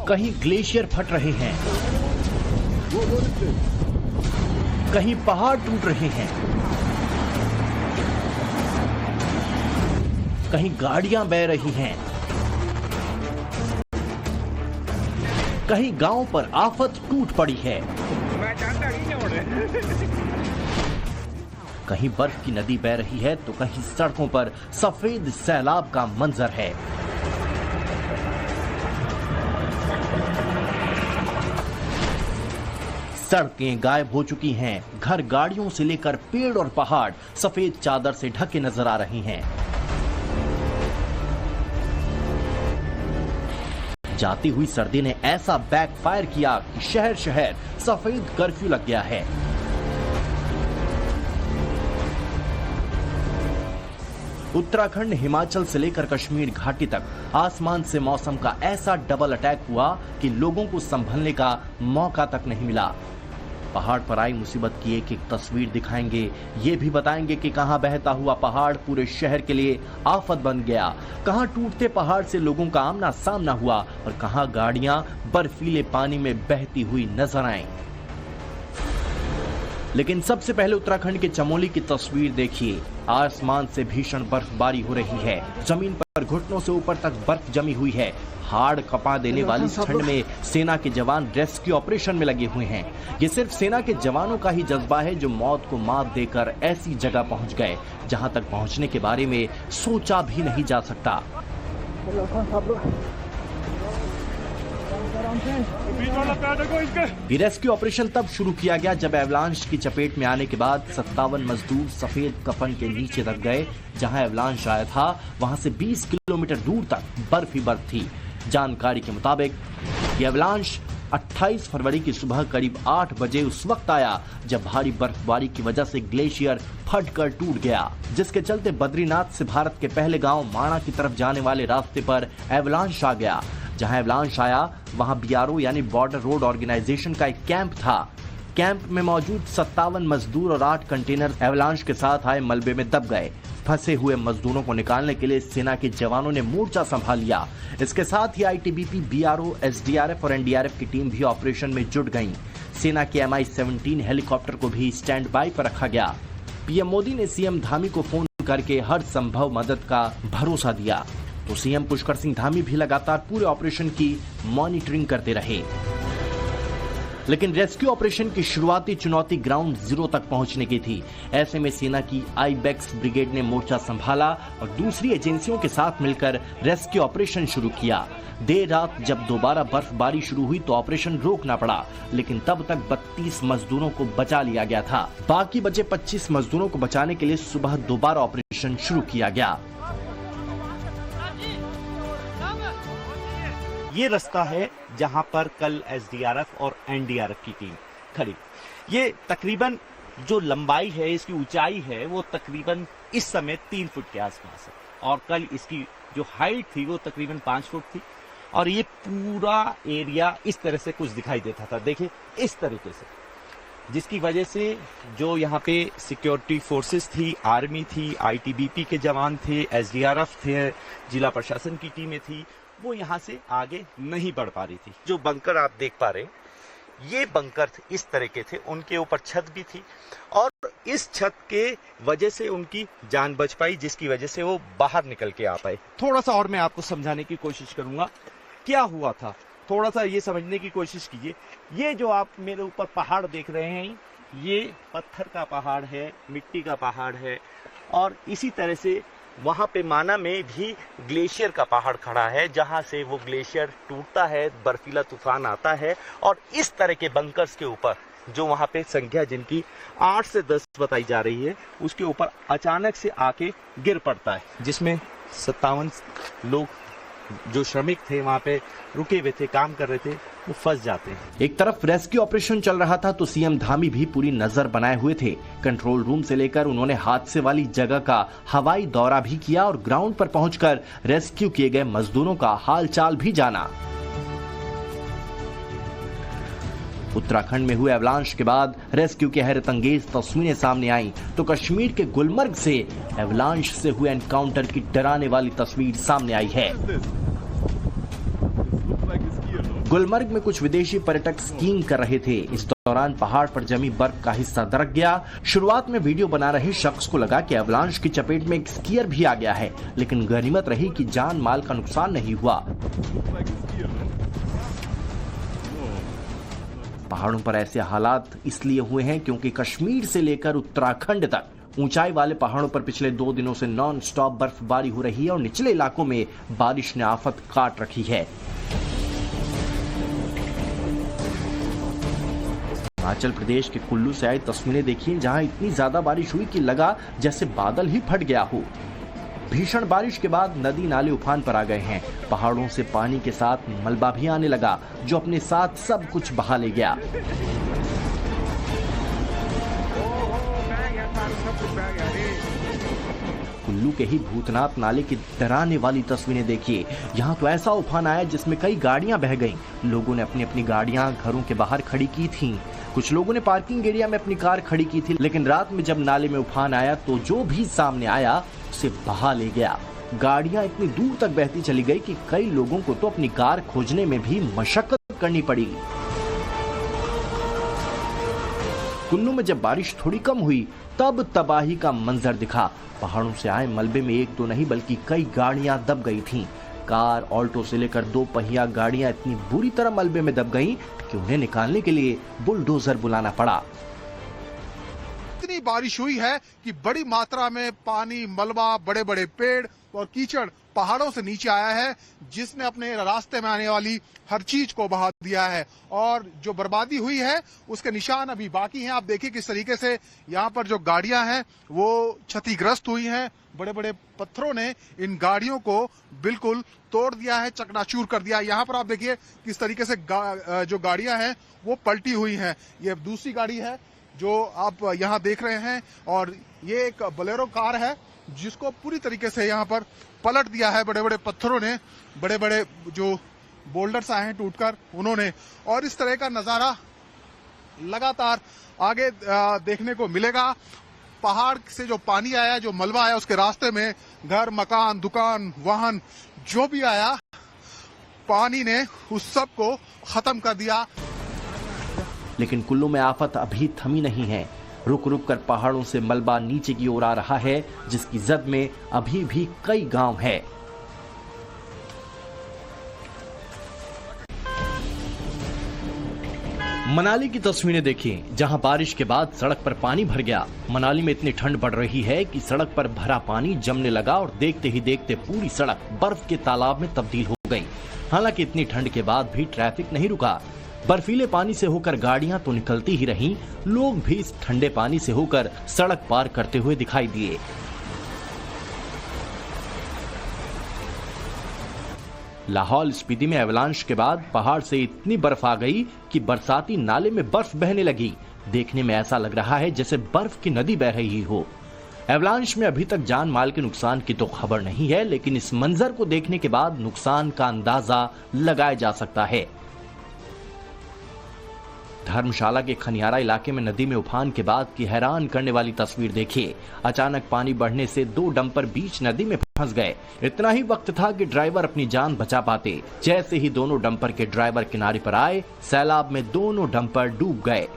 कहीं ग्लेशियर फट रहे हैं, कहीं पहाड़ टूट रहे हैं, कहीं गाड़ियां बह रही हैं, कहीं गांव पर आफत टूट पड़ी है, कहीं बर्फ की नदी बह रही है तो कहीं सड़कों पर सफेद सैलाब का मंजर है। सड़कें गायब हो चुकी हैं, घर गाड़ियों से लेकर पेड़ और पहाड़ सफेद चादर से ढके नजर आ रही हैं। जाती हुई सर्दी ने ऐसा बैकफायर किया कि शहर शहर सफेद कर्फ्यू लग गया है। उत्तराखंड, हिमाचल से लेकर कश्मीर घाटी तक आसमान से मौसम का ऐसा डबल अटैक हुआ कि लोगों को संभलने का मौका तक नहीं मिला। पहाड़ पर आई मुसीबत की एक एक तस्वीर दिखाएंगे, ये भी बताएंगे कि कहां बहता हुआ पहाड़ पूरे शहर के लिए आफत बन गया, कहां टूटते पहाड़ से लोगों का आमना सामना हुआ और कहां गाड़ियां बर्फीले पानी में बहती हुई नजर आईं। लेकिन सबसे पहले उत्तराखंड के चमोली की तस्वीर देखिए। आसमान से भीषण बर्फबारी हो रही है, जमीन पर घुटनों से ऊपर तक बर्फ जमी हुई है। हाड़ कपा देने वाली ठंड में सेना के जवान रेस्क्यू ऑपरेशन में लगे हुए हैं। ये सिर्फ सेना के जवानों का ही जज्बा है जो मौत को मात देकर ऐसी जगह पहुंच गए जहां तक पहुंचने के बारे में सोचा भी नहीं जा सकता। ये रेस्क्यू ऑपरेशन तब शुरू किया गया जब एवलांश की चपेट में आने के बाद 57 मजदूर सफेद कफन के नीचे दब गए। जहां एवलांश आया था वहां से 20 किलोमीटर दूर तक बर्फ ही बर्फ थी। जानकारी के मुताबिक ये एवलांश 28 फरवरी की सुबह करीब 8 बजे उस वक्त आया जब भारी बर्फबारी की वजह से ग्लेशियर फटकर टूट गया, जिसके चलते बद्रीनाथ से भारत के पहले गांव माणा की तरफ जाने वाले रास्ते पर एवलांश आ गया। जहां एवलांश आया वहां बीआरओ यानी बॉर्डर रोड ऑर्गेनाइजेशन का एक कैंप था। कैंप में मौजूद 57 मजदूर और 8 कंटेनर एवलांश के साथ आए मलबे में दब गए। फंसे हुए मजदूरों को निकालने के लिए सेना के जवानों ने मोर्चा संभाल लिया। इसके साथ ही आईटीबीपी, बीआरओ, एसडीआरएफ और एनडीआरएफ की टीम भी ऑपरेशन में जुट गई। सेना के MI-17 हेलीकॉप्टर को भी स्टैंड बाई पर रखा गया। पीएम मोदी ने सीएम धामी को फोन करके हर संभव मदद का भरोसा दिया, तो सीएम पुष्कर सिंह धामी भी लगातार पूरे ऑपरेशन की मॉनिटरिंग करते रहे। लेकिन रेस्क्यू ऑपरेशन की शुरुआती चुनौती ग्राउंड जीरो तक पहुंचने की थी। ऐसे में सेना की आईबेक्स ब्रिगेड ने मोर्चा संभाला और दूसरी एजेंसियों के साथ मिलकर रेस्क्यू ऑपरेशन शुरू किया। देर रात जब दोबारा बर्फबारी शुरू हुई तो ऑपरेशन रोकना पड़ा, लेकिन तब तक 32 मजदूरों को बचा लिया गया था। बाकी बचे 25 मजदूरों को बचाने के लिए सुबह दोबारा ऑपरेशन शुरू किया गया। ये रास्ता है जहां पर कल एसडीआरएफ और एनडीआरएफ की टीम खड़ी। ये तकरीबन जो लंबाई है, इसकी ऊंचाई है, वो तकरीबन इस समय 3 फुट के आसपास है और कल इसकी जो हाइट थी वो तकरीबन 5 फुट थी। और ये पूरा एरिया इस तरह से कुछ दिखाई देता था, देखिए इस तरीके से, जिसकी वजह से जो यहाँ पे सिक्योरिटी फोर्सेस थी, आर्मी थी, आईटीबीपी के जवान थे, एसडीआरएफ थे, जिला प्रशासन की टीमें थी, वो यहाँ से आगे नहीं बढ़ पा रही थी। जो बंकर आप देख पा रहे, ये बंकर इस तरह के थे, उनके ऊपर छत भी थी और इस छत के वजह से उनकी जान बच पाई, जिसकी वजह से वो बाहर निकल के आ पाए। थोड़ा सा और मैं आपको समझाने की कोशिश करूंगा क्या हुआ था, थोड़ा सा ये समझने की कोशिश कीजिए। ये जो आप मेरे ऊपर पहाड़ देख रहे हैं, ये पत्थर का पहाड़ है, मिट्टी का पहाड़ है और इसी तरह से वहां पे माना में भी ग्लेशियर का पहाड़ खड़ा है, जहां से वो ग्लेशियर टूटता है, बर्फीला तूफान आता है और इस तरह के बंकर्स के ऊपर जो वहां पे संख्या जिनकी 8 से 10 बताई जा रही है, उसके ऊपर अचानक से आके गिर पड़ता है, जिसमें 57 लोग जो श्रमिक थे वहां पे रुके हुए थे, काम कर रहे थे, वो फंस जाते हैं। एक तरफ रेस्क्यू ऑपरेशन चल रहा था तो सीएम धामी भी पूरी नजर बनाए हुए थे। कंट्रोल रूम से लेकर उन्होंने हादसे वाली जगह का हवाई दौरा भी किया और ग्राउंड पर पहुंचकर रेस्क्यू किए गए मजदूरों का हालचाल भी जाना। उत्तराखंड में हुए एवलांश के बाद रेस्क्यू की हैरतअंगेज तस्वीरें सामने आई तो कश्मीर के गुलमर्ग से एवलांश से हुए एनकाउंटर की डराने वाली तस्वीर सामने आई है। गुलमर्ग में कुछ विदेशी पर्यटक स्कीइंग कर रहे थे। इस दौरान पहाड़ पर जमी बर्फ का हिस्सा दरक गया। शुरुआत में वीडियो बना रहे शख्स को लगा कि एवलांश की चपेट में एक स्कीयर भी आ गया है, लेकिन गनीमत रही कि जान माल का नुकसान नहीं हुआ। पहाड़ों पर ऐसे हालात इसलिए हुए हैं क्योंकि कश्मीर से लेकर उत्तराखंड तक ऊंचाई वाले पहाड़ों पर पिछले 2 दिनों से नॉन स्टॉप बर्फबारी हो रही है और निचले इलाकों में बारिश ने आफत काट रखी है। हिमाचल प्रदेश के कुल्लू से आई तस्वीरें देखिए, जहां इतनी ज्यादा बारिश हुई कि लगा जैसे बादल ही फट गया हो। भीषण बारिश के बाद नदी नाले उफान पर आ गए हैं। पहाड़ों से पानी के साथ मलबा भी आने लगा, जो अपने साथ सब कुछ बहा ले गया। कुल्लू के ही भूतनाथ नाले की डराने वाली तस्वीरें देखिए। यहाँ तो ऐसा उफान आया जिसमें कई गाड़ियां बह गईं। लोगों ने अपनी अपनी गाड़ियां घरों के बाहर खड़ी की थीं। कुछ लोगों ने पार्किंग एरिया में अपनी कार खड़ी की थी, लेकिन रात में जब नाले में उफान आया तो जो भी सामने आया उसे बहा ले गया। गाड़ियां इतनी दूर तक बहती चली गई कि कई लोगों को तो अपनी कार खोजने में भी मशक्कत करनी पड़ी। कुल्लू में जब बारिश थोड़ी कम हुई तब तबाही का मंजर दिखा। पहाड़ों से आए मलबे में एक दो नहीं बल्कि कई गाड़ियां दब गई थीं। कार, ऑल्टो से लेकर 2 पहिया गाड़ियां इतनी बुरी तरह मलबे में दब गईं कि उन्हें निकालने के लिए बुलडोजर बुलाना पड़ा। इतनी बारिश हुई है कि बड़ी मात्रा में पानी, मलबा, बड़े बड़े पेड़ और कीचड़ पहाड़ों से नीचे आया है, जिसने अपने रास्ते में आने वाली हर चीज को बहा दिया है और जो बर्बादी हुई है उसके निशान अभी बाकी हैं। आप देखिए किस तरीके से यहाँ पर जो गाड़ियां हैं वो क्षतिग्रस्त हुई हैं। बड़े बड़े पत्थरों ने इन गाड़ियों को बिल्कुल तोड़ दिया है, चकनाचूर कर दिया। यहाँ पर आप देखिए किस तरीके से जो गाड़ियां हैं वो पलटी हुई हैं। ये दूसरी गाड़ी है जो आप यहाँ देख रहे हैं और ये एक बोलेरो कार है जिसको पूरी तरीके से यहाँ पर पलट दिया है। बड़े बड़े पत्थरों ने, बड़े बड़े जो बोल्डर्स आए हैं टूटकर उन्होंने, और इस तरह का नजारा लगातार आगे देखने को मिलेगा। पहाड़ से जो पानी आया, जो मलबा आया, उसके रास्ते में घर, मकान, दुकान, वाहन जो भी आया, पानी ने उस सब को खत्म कर दिया। लेकिन कुल्लू में आफत अभी थमी नहीं है। रुक रुक कर पहाड़ों से मलबा नीचे की ओर आ रहा है, जिसकी जद में अभी भी कई गांव है। मनाली की तस्वीरें देखिए, जहां बारिश के बाद सड़क पर पानी भर गया। मनाली में इतनी ठंड बढ़ रही है कि सड़क पर भरा पानी जमने लगा और देखते ही देखते पूरी सड़क बर्फ के तालाब में तब्दील हो गई। हालांकि इतनी ठंड के बाद भी ट्रैफिक नहीं रुका। बर्फीले पानी से होकर गाड़ियां तो निकलती ही रहीं, लोग भी इस ठंडे पानी से होकर सड़क पार करते हुए दिखाई दिए। लाहौल स्पीति में एवलांश के बाद पहाड़ से इतनी बर्फ आ गई कि बरसाती नाले में बर्फ बहने लगी। देखने में ऐसा लग रहा है जैसे बर्फ की नदी बह रही हो। एवलांश में अभी तक जान माल के नुकसान की तो खबर नहीं है, लेकिन इस मंजर को देखने के बाद नुकसान का अंदाजा लगाया जा सकता है। धर्मशाला के खनियारा इलाके में नदी में उफान के बाद की हैरान करने वाली तस्वीर देखिए। अचानक पानी बढ़ने से 2 डंपर बीच नदी में फंस गए। इतना ही वक्त था कि ड्राइवर अपनी जान बचा पाते। जैसे ही दोनों डंपर के ड्राइवर किनारे पर आए, सैलाब में दोनों डंपर डूब गए।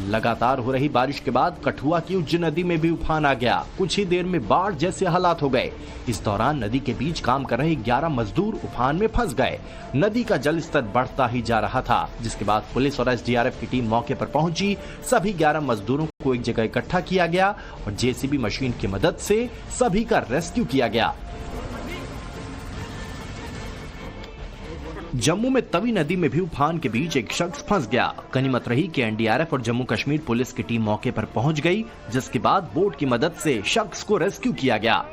लगातार हो रही बारिश के बाद कठुआ की उज्ज नदी में भी उफान आ गया। कुछ ही देर में बाढ़ जैसे हालात हो गए। इस दौरान नदी के बीच काम कर रहे 11 मजदूर उफान में फंस गए। नदी का जल स्तर बढ़ता ही जा रहा था, जिसके बाद पुलिस और एसडीआरएफ की टीम मौके पर पहुंची। सभी 11 मजदूरों को एक जगह इकट्ठा किया गया और जेसीबी मशीन की मदद से सभी का रेस्क्यू किया गया। जम्मू में तवी नदी में भी उफान के बीच एक शख्स फंस गया। गनीमत रही कि एनडीआरएफ और जम्मू कश्मीर पुलिस की टीम मौके पर पहुंच गई, जिसके बाद बोट की मदद से शख्स को रेस्क्यू किया गया।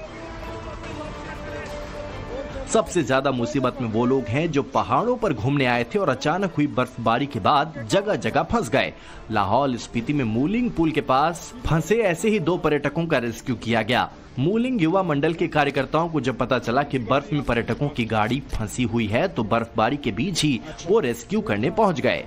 सबसे ज्यादा मुसीबत में वो लोग हैं जो पहाड़ों पर घूमने आए थे और अचानक हुई बर्फबारी के बाद जगह जगह फंस गए। लाहौल स्पीति में मूलिंग पुल के पास फंसे ऐसे ही 2 पर्यटकों का रेस्क्यू किया गया। मूलिंग युवा मंडल के कार्यकर्ताओं को जब पता चला कि बर्फ में पर्यटकों की गाड़ी फंसी हुई है तो बर्फबारी के बीच ही वो रेस्क्यू करने पहुंच गए।